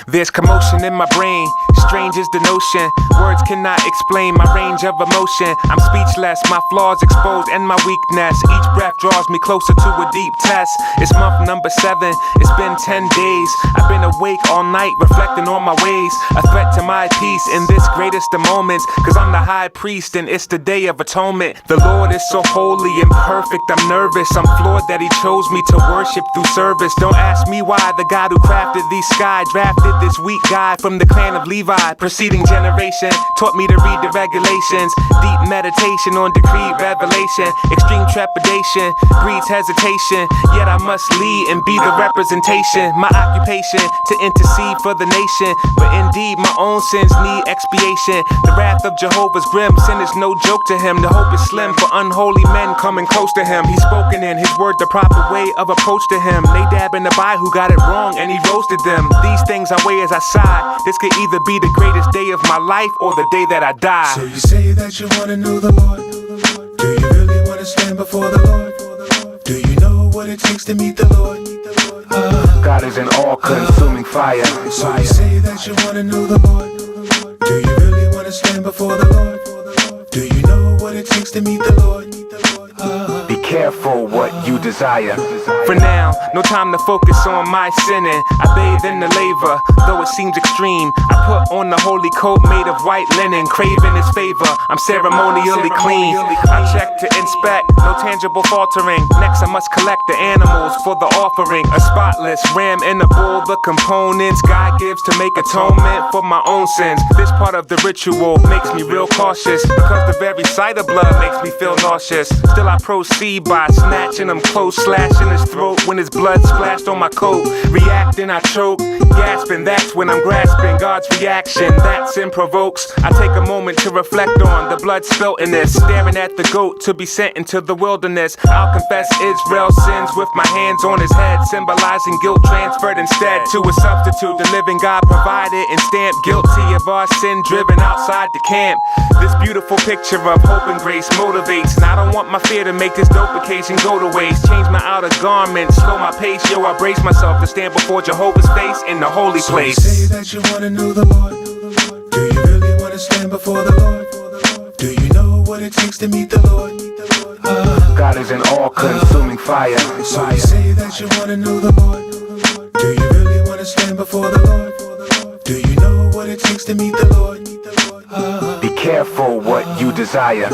There's commotion in my brain, strange is the notion. Words cannot explain my range of emotion. I'm speechless, my flaws exposed and my weakness. Each breath draws me closer to a deep test. It's month number 7, it's been 10 days. I've been awake all night, reflecting on my ways. A threat to my peace in this greatest of moments, cause I'm the high priest and it's the day of atonement. The Lord is so holy and perfect, I'm nervous. I'm floored that he chose me to worship through service. Don't ask me why the God who crafted these skies drafted this weak guy from the clan of Levi. Preceding generation taught me to read the regulations. Deep meditation on decreed revelation. Extreme trepidation breeds hesitation, yet I must lead and be the representation. My occupation to intercede for the nation, but indeed my own sins need expiation. The wrath of Jehovah's grim, sin is no joke to him. The hope is slim for unholy men coming close to him. He's spoken in his word the proper way of approach to him. Nadab and Abihu who got it wrong and he roasted them. These things I weigh as I sigh. This could either be the greatest day of my life or the day that I die. So you say that you wanna know the Lord. Do you really wanna stand before the Lord? Do you know what it takes to meet the Lord? God is an all-consuming fire. So you say that you wanna know the Lord. Do you really wanna stand before the Lord? Do you know what it takes to meet the Lord? Be careful what you desire. For now, no time to focus on my sinning. I bathe in the laver, though it seems extreme. I put on the holy coat made of white linen, craving his favor. I'm ceremonially clean. I check to inspect, no tangible faltering. Next I must collect the animals for the offering. A spotless ram and a bull, the components God gives to make atonement for my own sins. This part of the ritual makes me real cautious, because the very sight of blood makes me feel nauseous. Still I proceed by snatching him close, slashing his throat when his blood splashed on my coat. Reacting, I choke, gasping, that's when I'm grasping God's reaction. That sin provokes. I take a moment to reflect on the blood spilt in this, staring at the goat to be sent into the wilderness. I'll confess Israel's sins with my hands on his head, symbolizing guilt transferred instead to a substitute. The living God provided and stamped guilty of our sin, driven outside the camp. This beautiful picture of hope and grace motivates, and I don't want my fear to make this dope occasion go to waste. Change my outer garment, slow my pace, yo, I brace myself to stand before Jehovah's face in the holy place. So you say that you wanna know the Lord. Do you really wanna stand before the Lord? Do you know what it takes to meet the Lord? God is an all-consuming fire. So you say that you wanna know the Lord. Do you really wanna stand before the Lord? Do you know what it takes to meet the Lord? Be careful what you desire.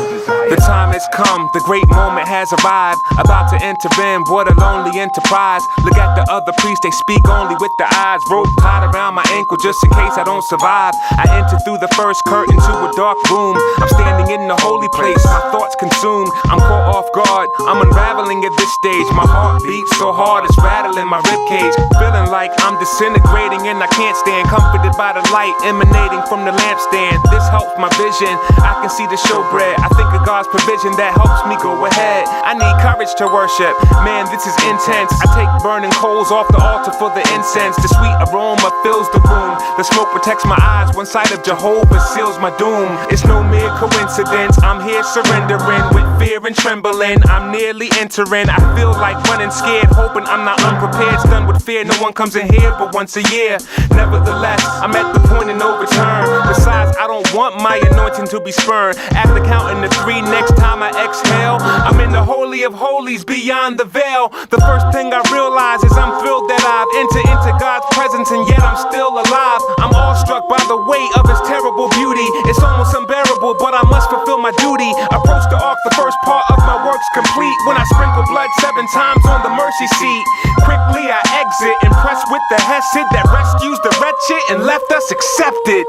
The time has come, the great moment has arrived. About to enter in, what a lonely enterprise. Look at the other priests, they speak only with the eyes. Rope tied around my ankle just in case I don't survive. I enter through the first curtain to a dark room. I'm standing in the holy place, my thoughts consumed. I'm caught off guard, I'm unraveling at this stage. My heart beats so hard it's rattling my ribcage. Feeling like I'm disintegrating and I can't stand. Comforted by the light emanating from the lampstand. This helps my vision, I can see the showbread. I think of God's provision that helps me go ahead. I need courage to worship, man, this is intense. I take burning coals off the altar for the incense. The sweet aroma fills the room. The smoke protects my eyes, one sight of Jehovah seals my doom. It's no mere coincidence, I'm here surrendering with fear and trembling. I'm nearly entering, I feel like running scared, hoping I'm not unprepared. Stunned with fear, no one comes in here but once a year. Nevertheless, I'm at the point of no return. Besides, I don't want my anointing to be spurned. After counting to 3, next time I exhale, I'm in the holy of holies beyond the veil. The first thing I realize is I'm thrilled that I've entered into God's presence, and yet I'm still alive. I'm awestruck by the weight of his terrible beauty. It's almost unbearable, but I must fulfill my duty. Approach the ark, the first part of my work's complete. When I sprinkle blood 7 times on the mercy seat, quickly I exit, impressed with the hesed that rescues the wretched and left us accepted.